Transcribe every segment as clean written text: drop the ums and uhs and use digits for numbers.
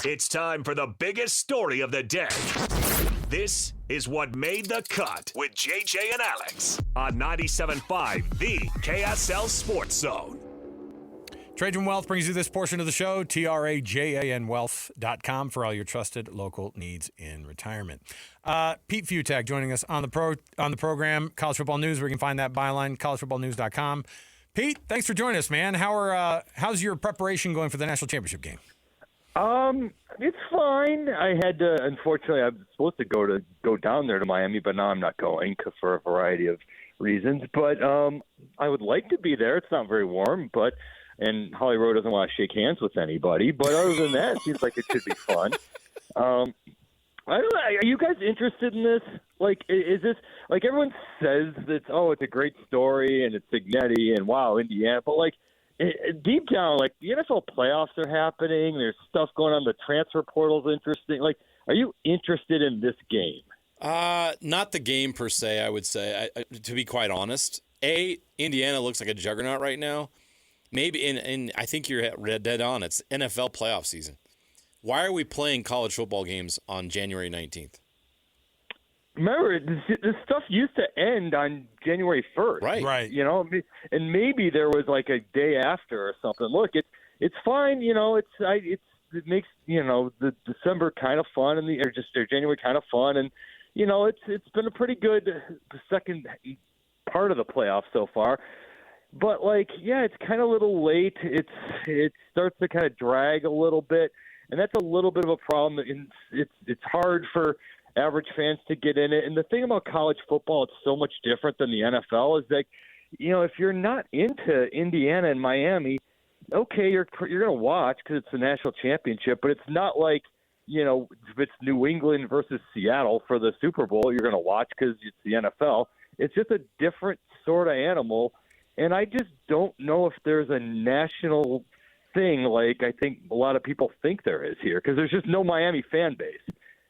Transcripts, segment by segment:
It's time for the biggest story of the day. This is What Made the Cut with JJ and Alex on 97.5, the KSL Sports Zone. Trajan Wealth brings you this portion of the show, trajanwealth.com for all your trusted local needs in retirement. Pete Fiutak joining us on the program, College Football News, where you can find that byline, collegefootballnews.com. Pete, thanks for joining us, man. How's your preparation going for the national championship game? It's fine. I had to, unfortunately, I was supposed to go down there to Miami, but now I'm not going for a variety of reasons. But I would like to be there. It's not very warm, and Holly Rowe doesn't want to shake hands with anybody. But other than that, it seems like it should be fun. I don't know. Are you guys interested in this? Like, is this like everyone says that? Oh, it's a great story and it's Signetti and wow, Indiana. But like, deep down, like the NFL playoffs are happening. There's stuff going on. The transfer portal's interesting. Like, are you interested in this game? Not the game per se, I would say. To be quite honest, Indiana looks like a juggernaut right now. Maybe, and I think you're dead on. It's NFL playoff season. Why are we playing college football games on January 19th? Remember, this stuff used to end on January 1st. Right. You know, and maybe there was like a day after or something. Look, it's fine. You know, it makes, you know, the December kind of fun or January kind of fun. And, you know, it's been a pretty good second part of the playoffs so far. But, like, yeah, it's kind of a little late. It starts to kind of drag a little bit. And that's a little bit of a problem. It's hard for average fans to get in it. And the thing about college football, it's so much different than the NFL, is that, you know, if you're not into Indiana and Miami, okay, you're going to watch because it's the national championship, but it's not like, you know, if it's New England versus Seattle for the Super Bowl, you're going to watch because it's the NFL. It's just a different sort of animal. And I just don't know if there's a national thing like I think a lot of people think there is here, because there's just no Miami fan base.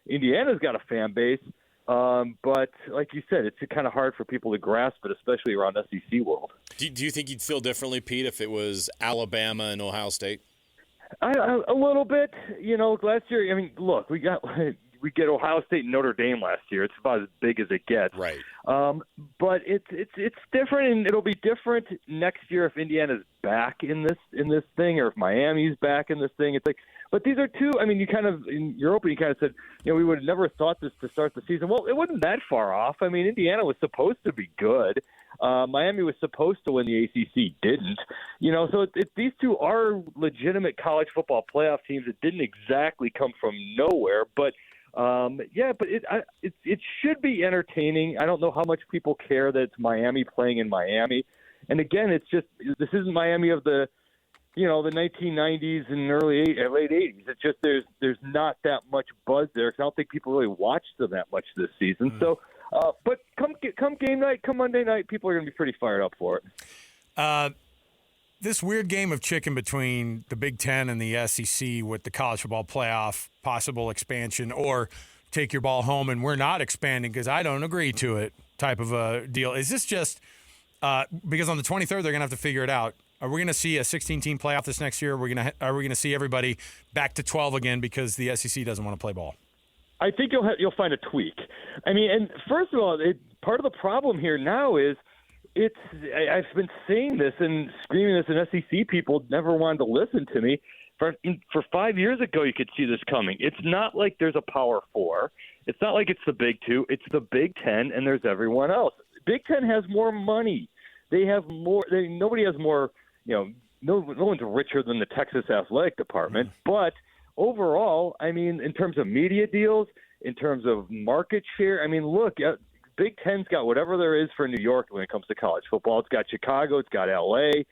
Indiana's got a fan base, but like you said, it's kind of hard for people to grasp it, especially around SEC world. Do you think you'd feel differently, Pete, if it was Alabama and Ohio State? A little bit. You know, last year, I mean, look, we get Ohio State and Notre Dame last year. It's about as big as it gets. Right. But it's different, and it'll be different next year if Indiana's back in this thing, or if Miami's back in this thing. It's like, but these are two. I mean, you kind of in your opening, you kind of said, you know, we would have never thought this to start the season. Well, it wasn't that far off. I mean, Indiana was supposed to be good. Miami was supposed to win. The ACC didn't. You know, so these two are legitimate college football playoff teams that didn't exactly come from nowhere, but. Yeah, but it should be entertaining. I don't know how much people care that it's Miami playing in Miami. And again, it's just, this isn't Miami of the 1990s and late 80s. It's just there's not that much buzz there, because I don't think people really watched them that much this season. So, but come game night, come Monday night, people are going to be pretty fired up for it. This weird game of chicken between the Big Ten and the SEC with the college football playoff, possible expansion, or take your ball home and we're not expanding because I don't agree to it type of a deal. Is this just because on the 23rd they're going to have to figure it out? Are we going to see a 16-team playoff this next year? Are we going to see everybody back to 12 again because the SEC doesn't want to play ball? I think you'll find a tweak. I mean, and first of all, part of the problem here now is I've been saying this and screaming this, and SEC people never wanted to listen to me. For 5 years ago, you could see this coming. It's not like there's a Power Four. It's not like it's the Big Two. It's the Big Ten, and there's everyone else. Big Ten has more money. They have more. Nobody has more. You know, no one's richer than the Texas Athletic Department. But overall, I mean, in terms of media deals, in terms of market share, I mean, look. Big Ten's got whatever there is for New York when it comes to college football. It's got Chicago, it's got L.A.,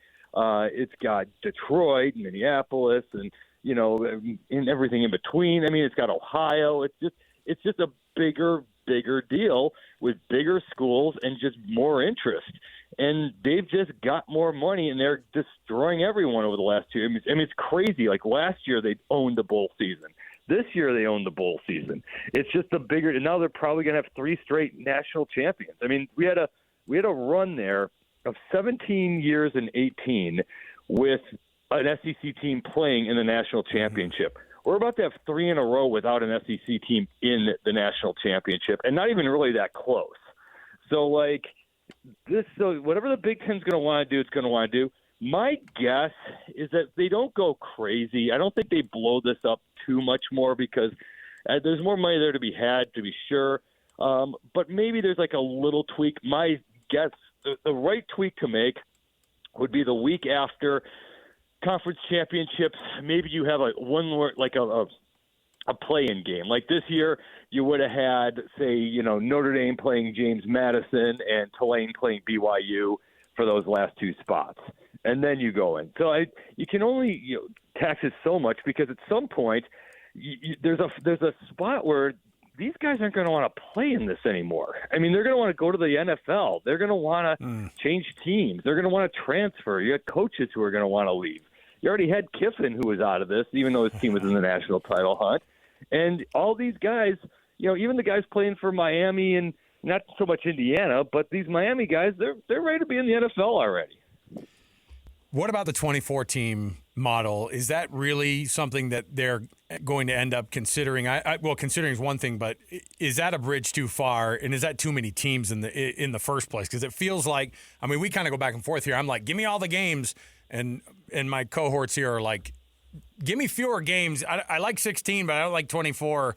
it's got Detroit, Minneapolis, and you know, and everything in between. I mean, it's got Ohio. It's just a bigger deal with bigger schools and just more interest. And they've just got more money, and they're destroying everyone over the last 2 years. I mean, it's crazy. Like last year, they owned the bowl season. This year they own the bowl season. It's just a bigger, and now they're probably going to have 3 straight national champions. I mean, we had a run there of 17 years and 18 with an SEC team playing in the national championship. we're about to have 3 in a row without an SEC team in the national championship, and not even really that close. So, so whatever the Big Ten's going to want to do, it's going to want to do. My guess is that they don't go crazy. I don't think they blow this up too much more because there's more money there to be had, to be sure. But maybe there's a little tweak. My guess, the right tweak to make would be the week after conference championships. Maybe you have one more, a play-in game. Like this year, you would have had, say, Notre Dame playing James Madison and Tulane playing BYU for those last 2 spots, and then you go in. So you can only tax it so much because at some point there's a spot where these guys aren't going to want to play in this anymore. I mean, they're going to want to go to the NFL. They're going to want to change teams. They're going to want to transfer. You got coaches who are going to want to leave. You already had Kiffin, who was out of this, even though his team was in the national title hunt. And all these guys, even the guys playing for Miami and not so much Indiana, but these Miami guys, they're ready to be in the NFL already. What about the 24-team model? Is that really something that they're going to end up considering? Well, considering is one thing, but is that a bridge too far? And is that too many teams in the first place? Because it feels like, we kind of go back and forth here. I'm like, give me all the games, and my cohorts here are like, give me fewer games. I like 16, but I don't like 24.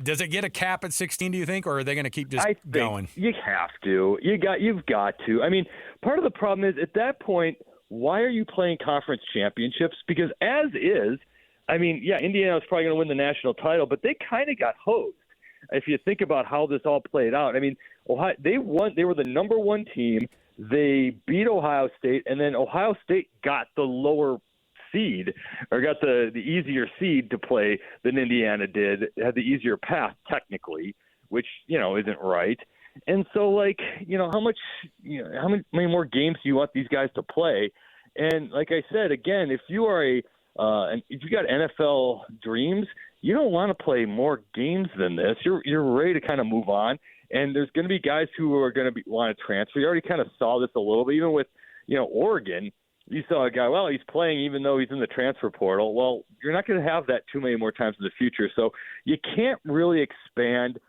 Does it get a cap at 16, do you think, or are they going to keep just going? You have to. You've got to. Part of the problem is at that point, why are you playing conference championships? Because as is, Indiana was probably going to win the national title, but they kind of got hosed. If you think about how this all played out, Ohio, they won. They were the number 1 team. They beat Ohio State, and then Ohio State got the lower seed, or got the easier seed to play than Indiana did. It had the easier path technically, which isn't right. And so, how many more games do you want these guys to play? And like I said, again, if you are if you got NFL dreams, you don't want to play more games than this. You're ready to kind of move on. And there's going to be guys who are going to want to transfer. You already kind of saw this a little bit, even with Oregon. You saw a guy, well, he's playing even though he's in the transfer portal. Well, you're not going to have that too many more times in the future. So you can't really expand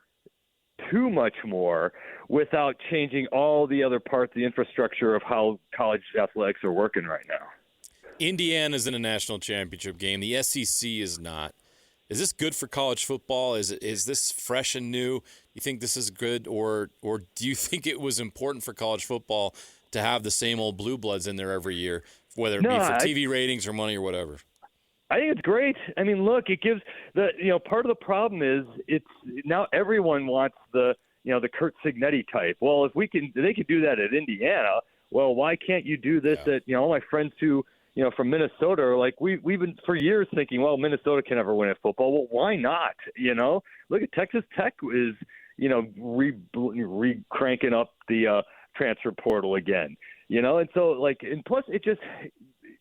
too much more without changing all the other parts of the infrastructure of how college athletics are working right now. Indiana's in a national championship game. The SEC is not. Is this good for college football? Is this fresh and new? You think this is good, or do you think it was important for college football to have the same old blue bloods in there every year, whether it be for TV ratings or money or whatever? I think it's great. Look, it gives part of the problem is it's now everyone wants the Kurt Signetti type. Well, if they could do that at Indiana. Well, why can't you do this at all my friends who from Minnesota are like we've been for years thinking, well, Minnesota can never win at football. Well, why not? Look at Texas Tech is re-cranking up the transfer portal again. And so and plus it just.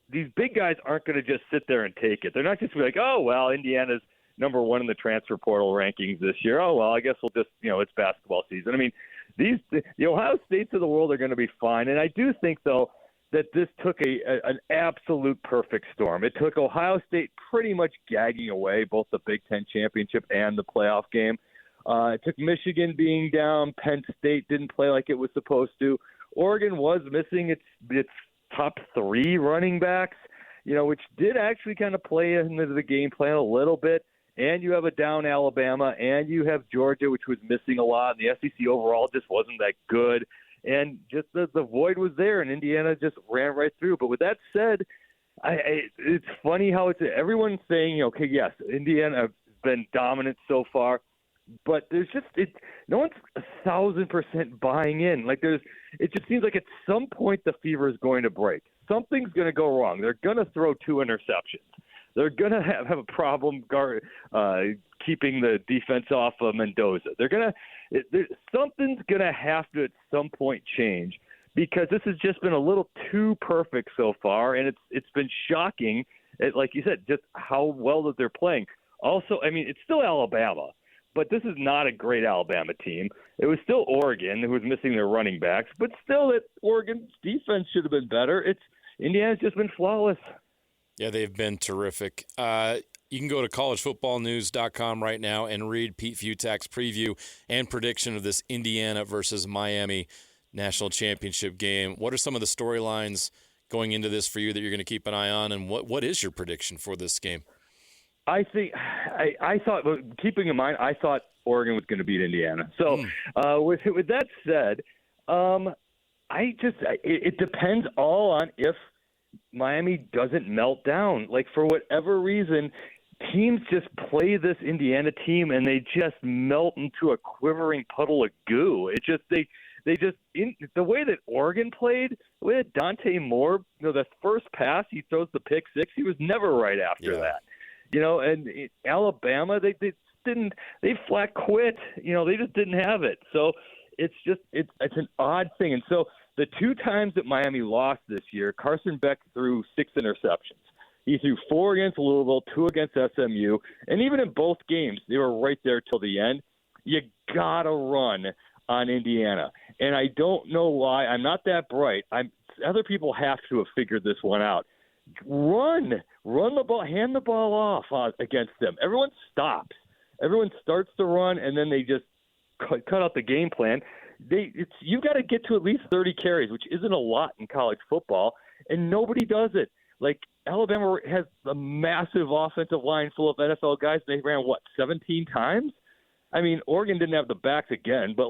These big guys aren't going to just sit there and take it. They're not just like, oh, well, Indiana's number 1 in the transfer portal rankings this year. Oh, well, I guess we'll just, it's basketball season. The Ohio States of the world are going to be fine. And I do think, though, that this took an absolute perfect storm. It took Ohio State pretty much gagging away both the Big Ten championship and the playoff game. It took Michigan being down. Penn State didn't play like it was supposed to. Oregon was missing its top 3 running backs, which did actually kind of play into the game plan a little bit. And you have a down Alabama, and you have Georgia, which was missing a lot. And the SEC overall just wasn't that good. And just the void was there, and Indiana just ran right through. But with that said, it's funny how everyone's saying, okay, yes, Indiana has been dominant so far. But there's just no one's 1,000% buying in. It just seems like at some point the fever is going to break. Something's going to go wrong. They're going to throw 2 interceptions. They're going to have a problem keeping the defense off of Mendoza. Something's going to have to at some point change because this has just been a little too perfect so far, and it's been shocking. Like you said, just how well that they're playing. Also, it's still Alabama. But this is not a great Alabama team. It was still Oregon, who was missing their running backs. But still, that Oregon's defense should have been better. Indiana's just been flawless. Yeah, they've been terrific. You can go to collegefootballnews.com right now and read Pete Fiutak's preview and prediction of this Indiana versus Miami national championship game. What are some of the storylines going into this for you that you're going to keep an eye on, and what is your prediction for this game? I think I thought, keeping in mind, I thought Oregon was going to beat Indiana. So with that said, it depends all on if Miami doesn't melt down. Like, for whatever reason, teams just play this Indiana team and they just melt into a quivering puddle of goo. It just they just the way that Oregon played, the way that Dante Moore, the first pass he throws the pick six, he was never right after that. And Alabama, they flat quit. They just didn't have it. So it's an odd thing. And so the two times that Miami lost this year, Carson Beck threw 6 interceptions. He threw 4 against Louisville, 2 against SMU, and even in both games, they were right there till the end. You gotta run on Indiana, and I don't know why. I'm not that bright. Other people have to have figured this one out. Run the ball, hand the ball off against them. Everyone stops. Everyone starts to run, and then they just cut out the game plan. You got to get to at least 30 carries, which isn't a lot in college football, and nobody does it. Like, Alabama has a massive offensive line full of NFL guys. They ran, 17 times? I mean, Oregon didn't have the backs again, but,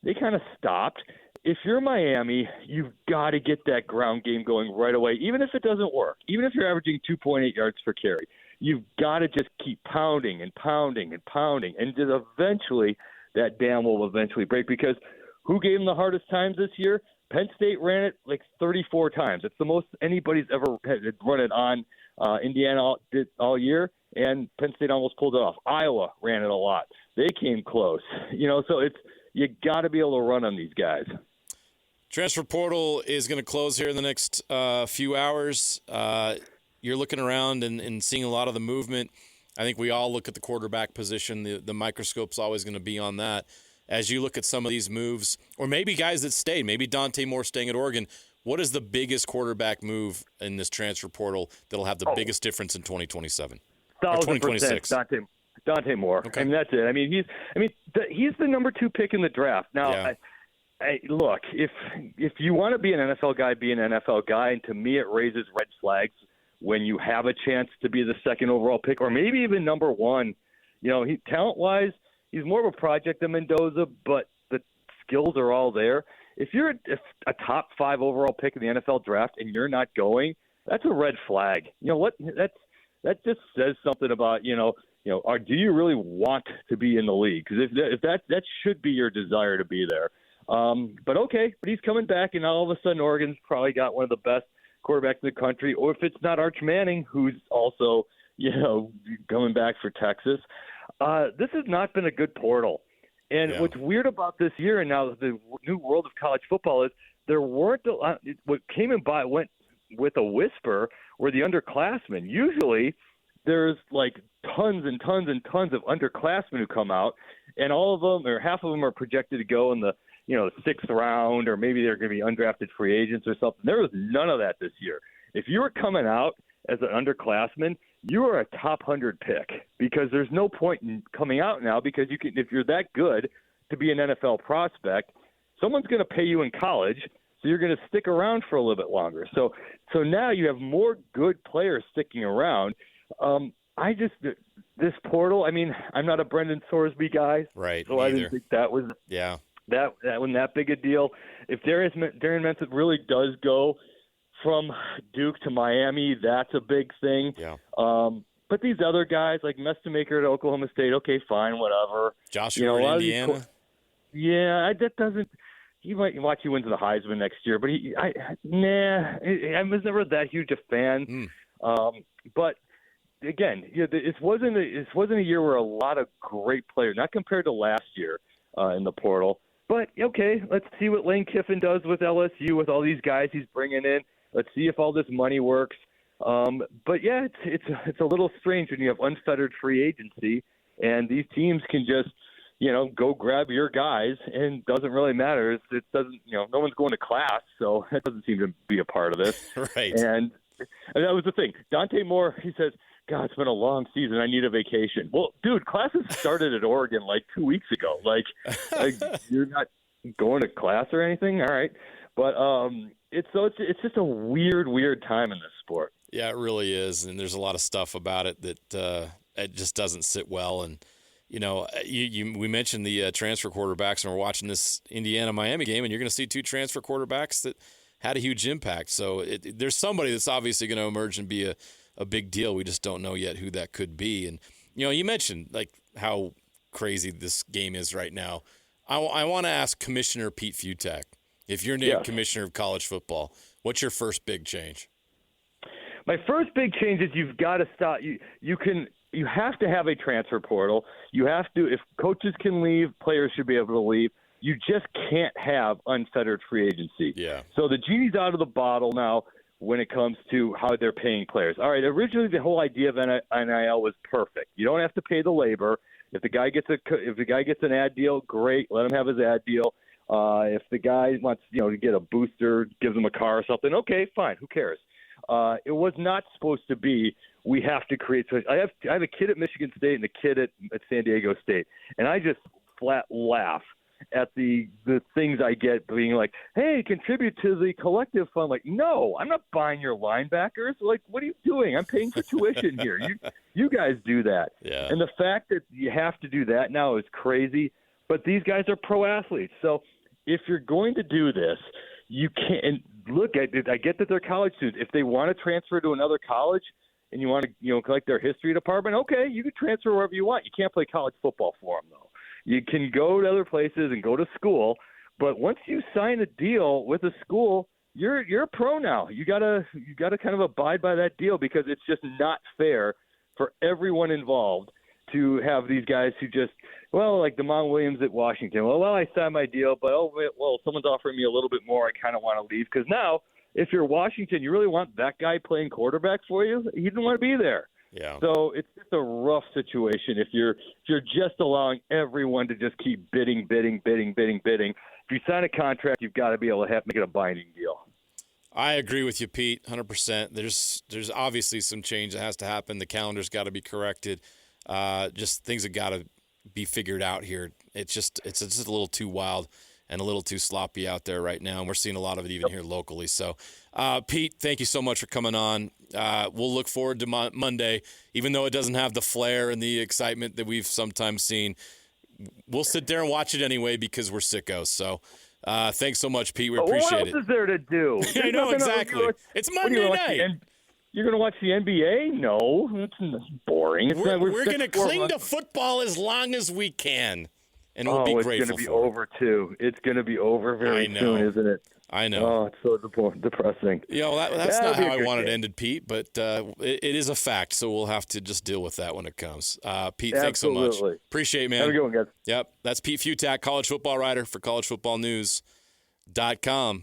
they kind of stopped. If you're Miami, you've got to get that ground game going right away, even if it doesn't work. Even if you're averaging 2.8 yards per carry, you've got to just keep pounding and pounding and pounding, and just eventually that dam will eventually break. Because who gave them the hardest times this year? Penn State ran it 34 times. It's the most anybody's ever had run it on. Indiana did all year, and Penn State almost pulled it off. Iowa ran it a lot. They came close. So you got to be able to run on these guys. Transfer portal is going to close here in the next few hours. You're looking around and seeing a lot of the movement. I think we all look at the quarterback position. The microscope's always going to be on that. As you look at some of these moves, or maybe guys that stayed, maybe Dante Moore staying at Oregon, what is the biggest quarterback move in this transfer portal that'll have the biggest difference in 2027 or 2026? Dante Moore. Okay. I mean, that's it. I mean, he's the number 2 pick in the draft. Now, look, if you want to be an NFL guy, be an NFL guy, and to me it raises red flags when you have a chance to be the 2nd overall pick, or maybe even number 1. Talent-wise, he's more of a project than Mendoza, but the skills are all there. If you're a top 5 overall pick in the NFL draft and you're not going, that's a red flag. You know what? That just says something about, or do you really want to be in the league? Because if that should be your desire to be there. But he's coming back, and all of a sudden Oregon's probably got one of the best quarterbacks in the country. Or if it's not Arch Manning, who's also, coming back for Texas. This has not been a good portal. And what's weird about this year, and now the new world of college football, is there weren't what came and went with a whisper were the underclassmen. Usually there's tons and tons and tons of underclassmen who come out, and all of them, or half of them, are projected to go in the 6th round, or maybe they're going to be undrafted free agents or something. There was none of that this year. If you were coming out as an underclassman, you are a top 100 pick, because there's no point in coming out now, because you can, if you're that good to be an NFL prospect, someone's going to pay you in college, so you're going to stick around for a little bit longer. So now you have more good players sticking around. This portal, I mean, I'm not a Brendan Sorsby guy, right? So I didn't think that was that wasn't that big a deal. If Darian Menson really does go from Duke to Miami, that's a big thing. Yeah. But these other guys, like Mestamaker at Oklahoma State, okay, fine, whatever. Joshua at Indiana. That doesn't. He might watch you win the Heisman next year, but I was never that huge a fan. But again, it wasn't a year where a lot of great players, not compared to last year in the portal. But okay, let's see what Lane Kiffin does with LSU with all these guys he's bringing in. Let's see if all this money works. But yeah, it's a little strange when you have unfettered free agency, and these teams can just go grab your guys, and it doesn't really matter. It doesn't, no one's going to class, so that doesn't seem to be a part of this. Right. And that was the thing. Dante Moore, he says, God, it's been a long season. I need a vacation. Well, dude, classes started at Oregon like 2 weeks ago. Like you're not going to class or anything? All right. But it's just a weird time in this sport. Yeah, it really is. And there's a lot of stuff about it that it just doesn't sit well. And, we mentioned the transfer quarterbacks, and we're watching this Indiana-Miami game, and you're going to see two transfer quarterbacks that had a huge impact. So there's somebody that's obviously going to emerge and be a big deal. We just don't know yet who that could be. And, you mentioned like how crazy this game is right now. I want to ask Commissioner Pete Fiutak, if you're named commissioner of college football, what's your first big change? My first big change is you've got to stop. You have to have a transfer portal. You have to, if coaches can leave, players should be able to leave. You just can't have unfettered free agency. Yeah. So the genie's out of the bottle now when it comes to how they're paying players. All right, originally the whole idea of NIL was perfect. You don't have to pay the labor. If the guy gets an ad deal, great. Let him have his ad deal. If the guy wants, to get a booster, gives him a car or something, okay, fine. Who cares? It was not supposed to be. We have to create. I have a kid at Michigan State and a kid at San Diego State, and I just flat laugh at the things I get being like, hey, contribute to the collective fund. Like, no, I'm not buying your linebackers. Like, what are you doing? I'm paying for tuition here. You guys do that. Yeah. And the fact that you have to do that now is crazy. But these guys are pro athletes. So if you're going to do this, you can't look at it. I get that they're college students. If they want to transfer to another college and you want to, collect their history department, okay, you can transfer wherever you want. You can't play college football for them, though. You can go to other places and go to school, but once you sign a deal with a school, you're a pro now. You gotta kind of abide by that deal, because it's just not fair for everyone involved to have these guys who just, like Damon Williams at Washington. Well, I signed my deal, but someone's offering me a little bit more. I kind of want to leave, because now if you're Washington, you really want that guy playing quarterback for you. He didn't want to be there. Yeah. So it's just a rough situation if you're just allowing everyone to just keep bidding. If you sign a contract, you've got to be able to make it a binding deal. I agree with you, Pete, 100%. There's obviously some change that has to happen. The calendar's got to be corrected. Just things have got to be figured out here. It's just a little too wild and a little too sloppy out there right now, and we're seeing a lot of it even here locally. So, Pete, thank you so much for coming on. We'll look forward to Monday, even though it doesn't have the flair and the excitement that we've sometimes seen. We'll sit there and watch it anyway because we're sickos. So, thanks so much, Pete. We appreciate it. What else is there to do? I know, exactly. It's Monday night. You're going to watch the NBA? No, it's boring. We're going to cling to football as long as we can. And we'll be grateful. It's going to be over, too. It's going to be over very soon, isn't it? I know. Oh, it's so depressing. That's not how I wanted it ended, Pete, but it is a fact, so we'll have to just deal with that when it comes. Pete, thanks so much. Appreciate it, man. Have a good one, guys. Yep. That's Pete Fiutak, college football writer for collegefootballnews.com.